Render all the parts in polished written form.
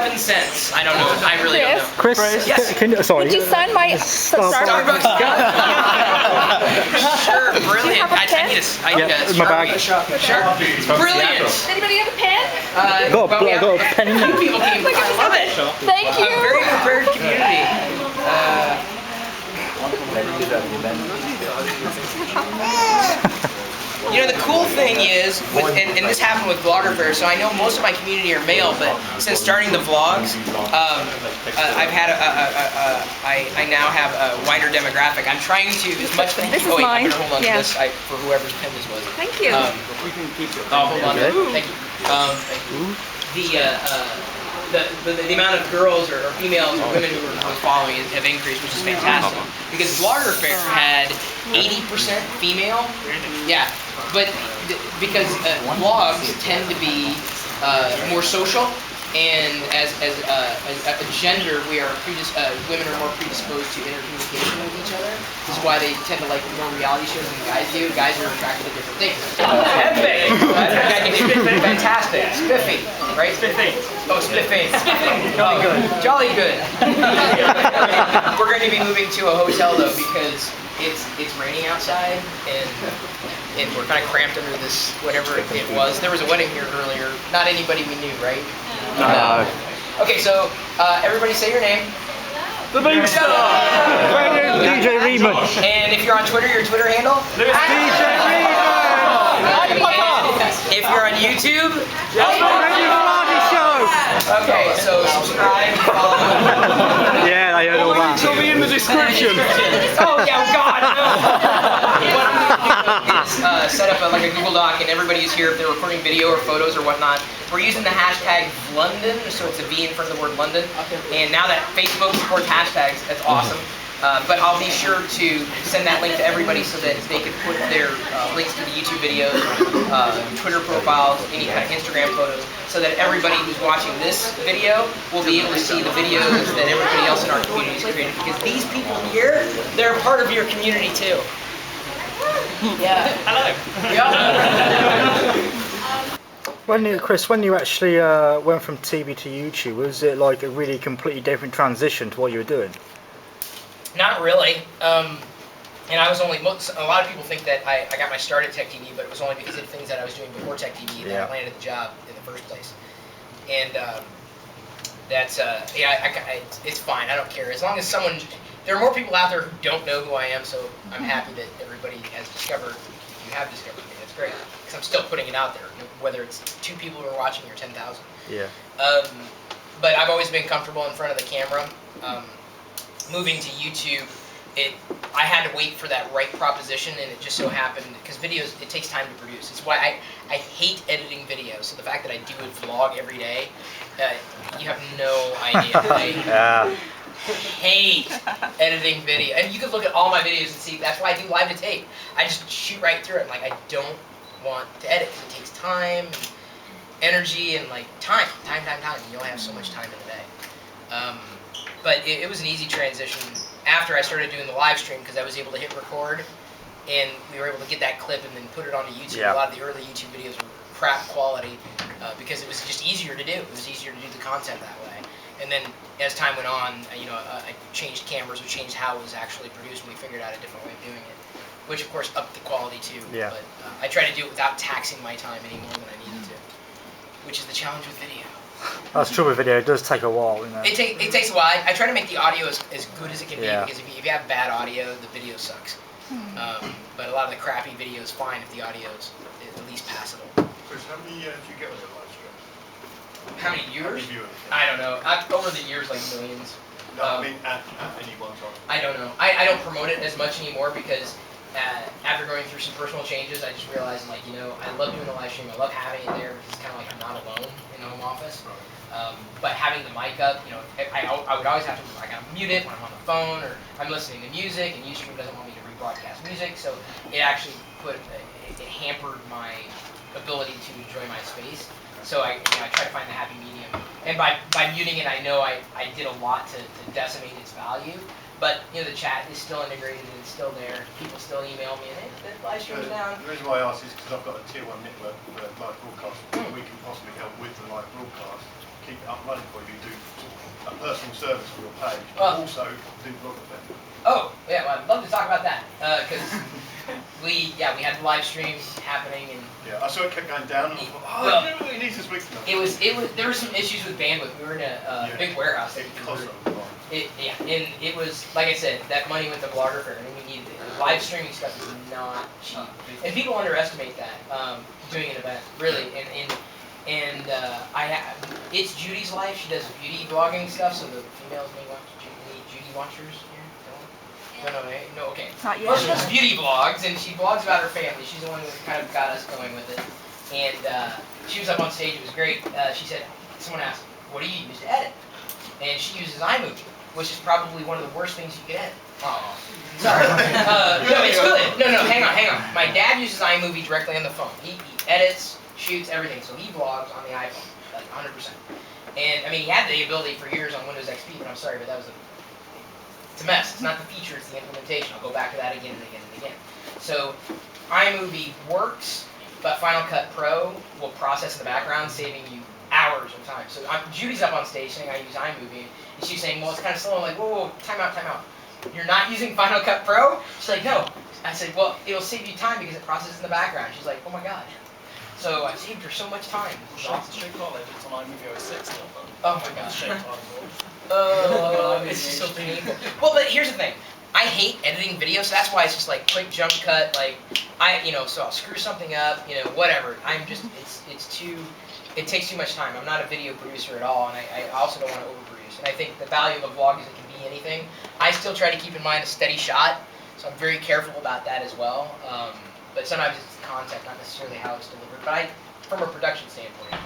7 cents. I don't know. I really don't know. Chris, yes. Sorry. Could you sign my Starbucks cup? Sure, brilliant. I need a my bag. Sure. Brilliant. Anybody have a pen? I got a pen in there. People came. I love it. Thank you. A very prepared community. You know, the cool thing is, and this happened with Blogger Fair, so I know most of my community are male, but since starting the vlogs, I've had I now have a wider demographic. I'm trying to, as much as... This is mine. I'm going to hold on to this for whoever's pen this was. Thank you. We can keep it. Oh, hold on to it. Thank you. The amount of girls or females or women who are following have increased, which is fantastic. Because Blogger Fair had 80% female. Yeah, but because blogs tend to be more social, and as a gender, women are more predisposed to intercommunication with each other. This is why they tend to like more reality shows than guys do. Guys are attracted to different things. Epic! Fantastic. Spiffy, right? Spiffy. Oh, spiffing. Jolly good. Jolly good. We're going to be moving to a hotel though because it's raining outside and we're kind of cramped under this whatever it was. There was a wedding here earlier. Not anybody we knew, right? No. Okay, so everybody say your name. The Big Star! DJ Reeman. And if you're on Twitter, your Twitter handle? DJ Reeman! If you're on YouTube? Okay, so subscribe, follow. Yeah, I heard all that. It'll be in the description. Oh yeah, God, no. What I'm going to do is set up like a Google Doc, and everybody is here if they're recording video or photos or whatnot. We're using the hashtag Vlondon, so it's a V in front of the word London. And now that Facebook supports hashtags, that's awesome. But I'll be sure to send that link to everybody so that they can put their links to the YouTube videos, Twitter profiles, any kind of Instagram photos, so that everybody who's watching this video will be able to see the videos that everybody else in our community has created. Because these people here, they're a part of your community too. Yeah. Hello. Yeah. Chris, when you actually went from TV to YouTube, was it like a really completely different transition to what you were doing? Not really. And I was only, a lot of people think that I got my start at Tech TV, but it was only because of things that I was doing before Tech TV that I landed the job in the first place. And that's, it's fine, I don't care. As long as there are more people out there who don't know who I am, so I'm happy that everybody has discovered, you have discovered me, that's great. Because I'm still putting it out there, whether it's 2 people who are watching or 10,000. Yeah. But I've always been comfortable in front of the camera. Moving to YouTube, I had to wait for that right proposition, and it just so happened, because videos, it takes time to produce. It's why I hate editing videos, so the fact that I do a vlog every day, you have no idea. I hate editing video. And you can look at all my videos and see, that's why I do live to tape. I just shoot right through it. Like, I don't want to edit, because it takes time, and energy, and like time. You only have so much time in a day. But it was an easy transition after I started doing the live stream, because I was able to hit record, and we were able to get that clip and then put it onto YouTube. A lot of the early YouTube videos were crap quality because it was just easier to do. It was easier to do the content that way. And then as time went on, I changed cameras, we changed how it was actually produced, and we figured out a different way of doing it, which of course upped the quality too. But I try to do it without taxing my time any more than I needed to, which is the challenge with video. That's true with video, it does take a while, you know. It takes a while. I try to make the audio as good as it can be, because if you have bad audio, the video sucks. But a lot of the crappy video is fine if the audio is at least passable. Chris, how many do you get with your live stream? How many viewers? I don't know. Over the years, like millions. No, I mean at any one time. I don't know. I don't promote it as much anymore because after going through some personal changes, I just realized, like, I love doing the live stream. I love having it there because it's kind of like I'm not alone in the home office. But having the mic up, I would always have to, I gotta mute it when I'm on the phone or I'm listening to music, and YouTube doesn't want me to rebroadcast music, so it actually it hampered my ability to enjoy my space. So I try to find the happy medium. And by muting it, I know I did a lot to decimate its value. But the chat is still integrated and it's still there. People still email me and hey, the live stream's down. The reason why I ask is because I've got a tier 1 network for live broadcast. We can possibly help with the live broadcast. keep it up and running for you, do sort of a personal service for your page, but Well, also do blog events. Oh, yeah, well, I'd love to talk about that, because we had the live stream happening, and Yeah, I saw it kept going down, and I thought, Well, you really need to speak to them. it was, there were some issues with bandwidth. We were in a Yeah. big warehouse. It cost a lot. And it was, like I said, that money went to blogger fair, and we needed it. Live streaming stuff is not cheap, and people underestimate that, doing an event, really, and it's Judy's life. She does beauty blogging stuff, so the females may watch Judy watchers here. No, okay. Not yet. Well, she does beauty blogs, and she blogs about her family. She's the one who kind of got us going with it. And she was up on stage. It was great. She said, someone asked, what do you use to edit? And she uses iMovie, which is probably one of the worst things you can edit. Oh, sorry. No, it's good. No, hang on. My dad uses iMovie directly on the phone. He edits, shoots, everything. So he vlogs on the iPhone, like 100%. And, I mean, he had the ability for years on Windows XP, but I'm sorry, but that was it's a mess. It's not the feature, it's the implementation. I'll go back to that again and again and again. So iMovie works, but Final Cut Pro will process in the background, saving you hours of time. So Judy's up on stage saying I use iMovie, and she's saying, well, it's kind of slow. I'm like, whoa, time out. You're not using Final Cut Pro? She's like, no. I said, well, it'll save you time because it processes in the background. She's like, oh my god. So I saved her so much time. Straight college, it's on iMovie 06 still. Oh my gosh. Straight time. Oh, it's so painful. Well, but here's the thing. I hate editing videos, so that's why it's just like quick jump cut. Like so I'll screw something up, whatever. It takes too much time. I'm not a video producer at all, and I also don't want to overproduce. And I think the value of a vlog is it can be anything. I still try to keep in mind a steady shot, so I'm very careful about that as well. But sometimes it's the content, not necessarily how it's delivered. But from a production standpoint, I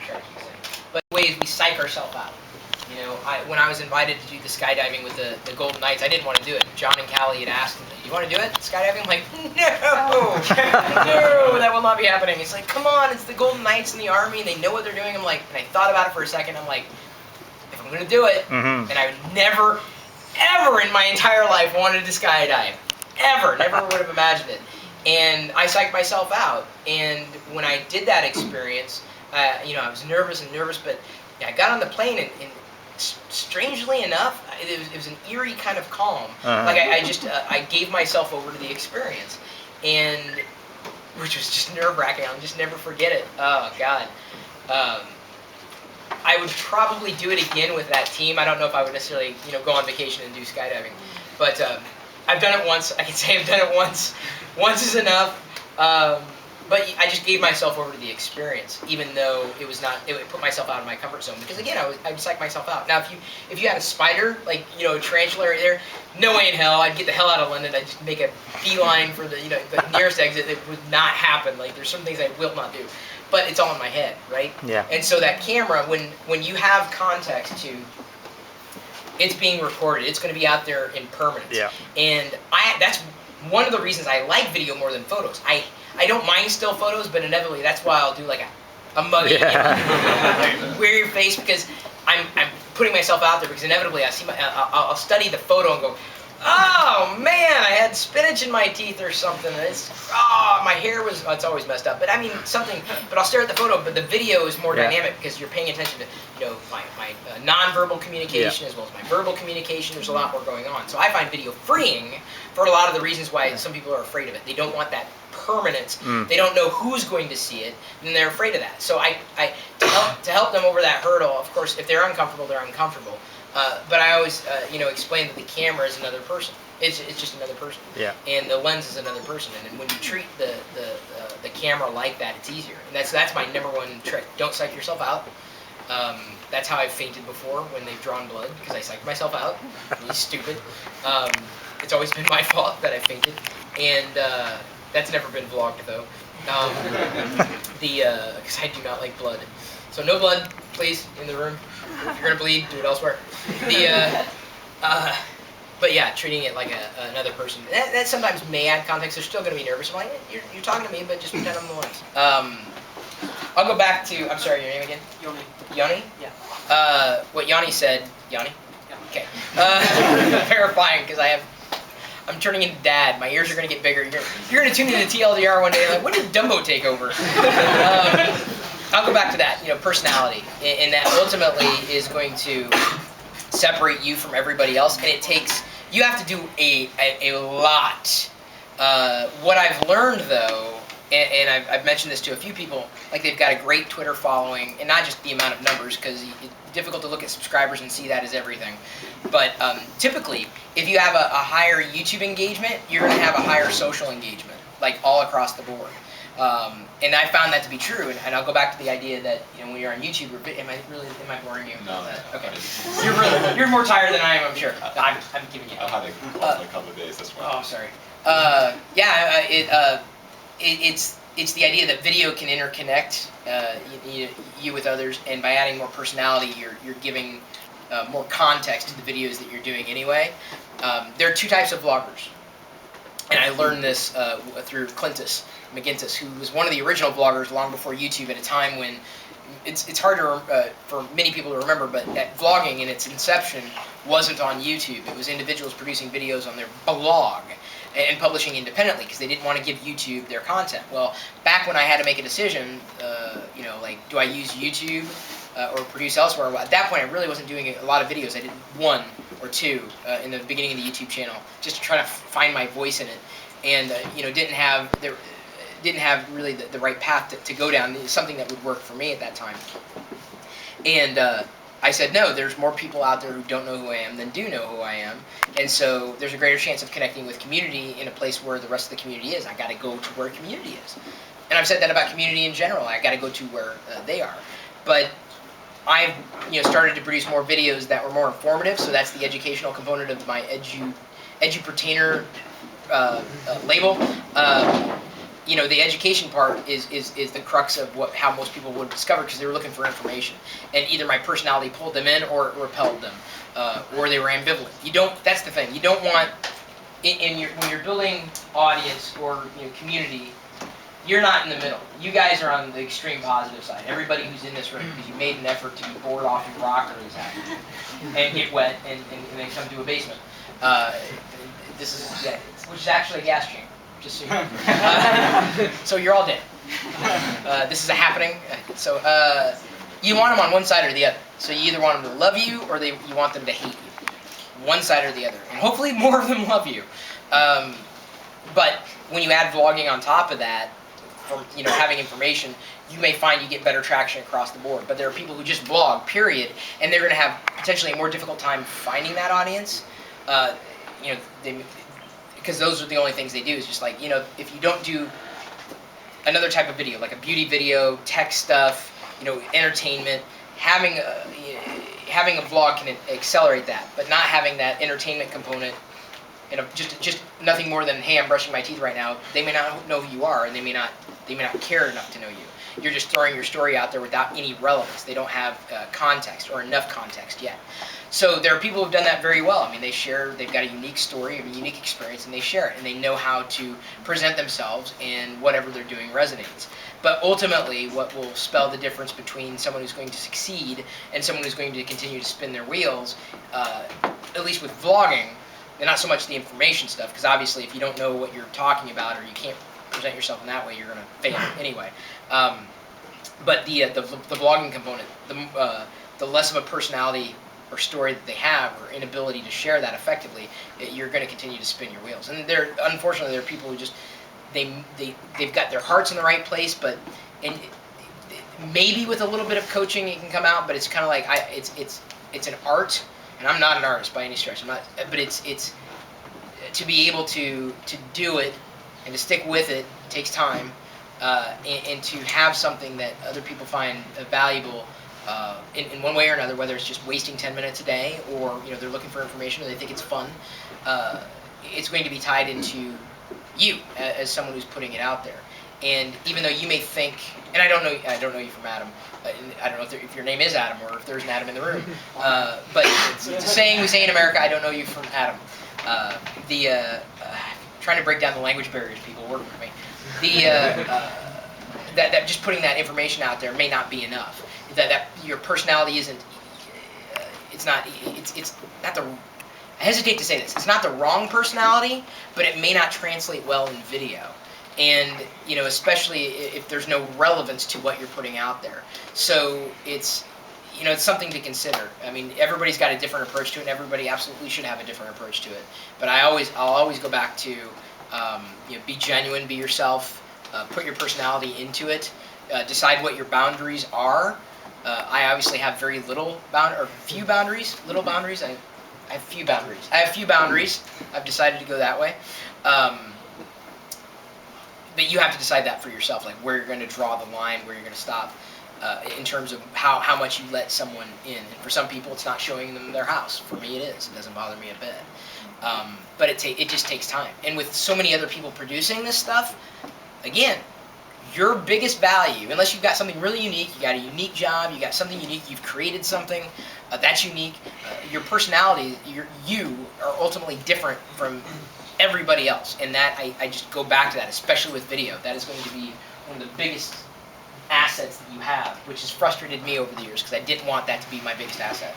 try to keep it same. But ways we psych ourselves out. When I was invited to do the skydiving with the Golden Knights, I didn't want to do it. John and Callie had asked me, you want to do it, skydiving? I'm like, no, no, that will not be happening. It's like, come on, it's the Golden Knights in the Army, and they know what they're doing. I'm like, and I thought about it for a second. I'm like, if I'm going to do it, and I would never, ever in my entire life wanted to skydive. Ever. Never would have imagined it. And I psyched myself out. And when I did that experience, I was nervous, but I got on the plane and strangely enough, it was an eerie kind of calm. Like I gave myself over to the experience, and which was just nerve-wracking. I'll just never forget it. Oh God. I would probably do it again with that team. I don't know if I would necessarily go on vacation and do skydiving, but I've done it once. I can say I've done it once. Once is enough. But I just gave myself over to the experience, even though it was not. It put myself out of my comfort zone because again, I'd psych myself out. Now, if you had a spider, like a tarantula right there, no way in hell I'd get the hell out of London. I'd just make a beeline for the the nearest exit. It would not happen. Like there's some things I will not do, but it's all in my head, right? Yeah. And so that camera, when you have context to, it's being recorded. It's going to be out there in permanence. Yeah. And that's one of the reasons I like video more than photos. I don't mind still photos, but inevitably that's why I'll do like a muggy, wear your face because I'm putting myself out there because inevitably I'll study the photo and go, oh man, I had spinach in my teeth or something. My hair was, it's always messed up, but I mean something. But I'll stare at the photo, but the video is more dynamic because you're paying attention to my non-verbal communication as well as my verbal communication. There's a lot more going on, so I find video freeing for a lot of the reasons why some people are afraid of it. They don't want that permanence. They don't know who's going to see it, and they're afraid of that. So to help them over that hurdle, of course, if they're uncomfortable, they're uncomfortable. But I always, explain that the camera is another person. It's just another person. Yeah. And the lens is another person. And when you treat the camera like that, it's easier. And that's my number one trick. Don't psych yourself out. That's how I've fainted before when they've drawn blood because I psyched myself out. Really stupid. It's always been my fault that I fainted, and that's never been vlogged though. Because I do not like blood. So no blood, please, in the room. If you're gonna bleed, do it elsewhere. But yeah, treating it like another person. That sometimes may add context. They're still gonna be nervous. I'm like, you're talking to me, but just pretend I'm the lens. I'll go back to. I'm sorry, your name again? Yoni. Yoni? Yeah. What Yanni said. Yanni? Yeah. Okay. Verifying because I'm turning into dad. My ears are gonna get bigger. You're gonna tune into TLDR one day. Like, when did Dumbo take over? I'll go back to that, personality, and that ultimately is going to separate you from everybody else, and you have to do a lot. What I've learned though, and I've mentioned this to a few people, like they've got a great Twitter following, and not just the amount of numbers, because it's difficult to look at subscribers and see that as everything. But typically, if you have a higher YouTube engagement, you're going to have a higher social engagement, like all across the board. And I found that to be true, and I'll go back to the idea that when you're on YouTube, am I boring you? No. Okay. You're more tired than I am, I'm sure. No, I'm giving you. I've had a couple of days. That's why. Oh, I'm sorry. It's the idea that video can interconnect you with others, and by adding more personality, you're giving more context to the videos that you're doing anyway. There are two types of vloggers, and I learned this through Clintus McGintis, who was one of the original vloggers long before YouTube, at a time when it's hard for many people to remember, but that vlogging in its inception wasn't on YouTube. It was individuals producing videos on their blog and publishing independently because they didn't want to give YouTube their content. Well, back when I had to make a decision, like, do I use YouTube or produce elsewhere? Well, at that point, I really wasn't doing a lot of videos. I did one or two in the beginning of the YouTube channel, just to try to find my voice in it, and didn't have really the right path to go down, something that would work for me at that time. And I said, no, there's more people out there who don't know who I am than do know who I am, and so there's a greater chance of connecting with community in a place where the rest of the community is. I got to go to where community is. And I've said that about community in general. I got to go to where they are. But I've started to produce more videos that were more informative, so that's the educational component of my edutainer label. The education part is the crux of how most people would discover, because they were looking for information, and either my personality pulled them in or it repelled them, or they were ambivalent. That's the thing. You don't want when you're building audience or community, you're not in the middle. You guys are on the extreme positive side. Everybody who's in this room, because you made an effort to be bored off your rocker and get wet and then come to a basement. Which is actually a gas chamber. Just so you know. So you're all dead. This is a happening. So you want them on one side or the other. So you either want them to love you or you want them to hate you. One side or the other. And hopefully more of them love you. But when you add vlogging on top of that, from having information, you may find you get better traction across the board. But there are people who just vlog, period, and they're going to have potentially a more difficult time finding that audience. Because those are the only things they do, is just like, if you don't do another type of video, like a beauty video, tech stuff, entertainment, having a vlog can accelerate that, but not having that entertainment component, just nothing more than, hey, I'm brushing my teeth right now, they may not know who you are, and they may not care enough to know you. You're just throwing your story out there without any relevance. They don't have context, or enough context yet. So there are people who've done that very well. I mean, they've got a unique story, a unique experience, and they share it, and they know how to present themselves, and whatever they're doing resonates. But ultimately, what will spell the difference between someone who's going to succeed and someone who's going to continue to spin their wheels, at least with vlogging, and not so much the information stuff, because obviously if you don't know what you're talking about, or you can't present yourself in that way, you're going to fail anyway. But the vlogging component, the less of a personality or story that they have, or inability to share that effectively, you're going to continue to spin your wheels. And unfortunately, there are people who just they've got their hearts in the right place, but maybe with a little bit of coaching it can come out. But it's kind of like it's an art, and I'm not an artist by any stretch. But it's to be able to do it and to stick with it takes time, and to have something that other people find valuable. In one way or another, whether it's just wasting 10 minutes a day, or they're looking for information, or they think it's fun, it's going to be tied into you as someone who's putting it out there. And even though you may think, and I don't know you from Adam. I don't know if your name is Adam, or if there's an Adam in the room. But it's a saying we say in America. I don't know you from Adam. Trying to break down the language barriers, people working with me. That just putting that information out there may not be enough. That your personality isn't. It's not the. I hesitate to say this. It's not the wrong personality, but it may not translate well in video. and especially if there's no relevance to what you're putting out there. So it's something to consider. I mean, everybody's got a different approach to it, and everybody absolutely should have a different approach to it. But I'll always go back to be genuine, be yourself, put your personality into it, decide what your boundaries are. I obviously have very few boundaries. Little boundaries. I have few boundaries. I've decided to go that way. But you have to decide that for yourself, like where you're going to draw the line, where you're going to stop, in terms of how much you let someone in. And for some people, it's not showing them their house. For me, it is. It doesn't bother me a bit. But it just takes time. And with so many other people producing this stuff, again, your biggest value, unless you've got something really unique, you got a unique job, you got something unique, you've created something that's unique, your personality, you are ultimately different from everybody else. And that, I just go back to that, especially with video. That is going to be one of the biggest assets that you have, which has frustrated me over the years because I didn't want that to be my biggest asset.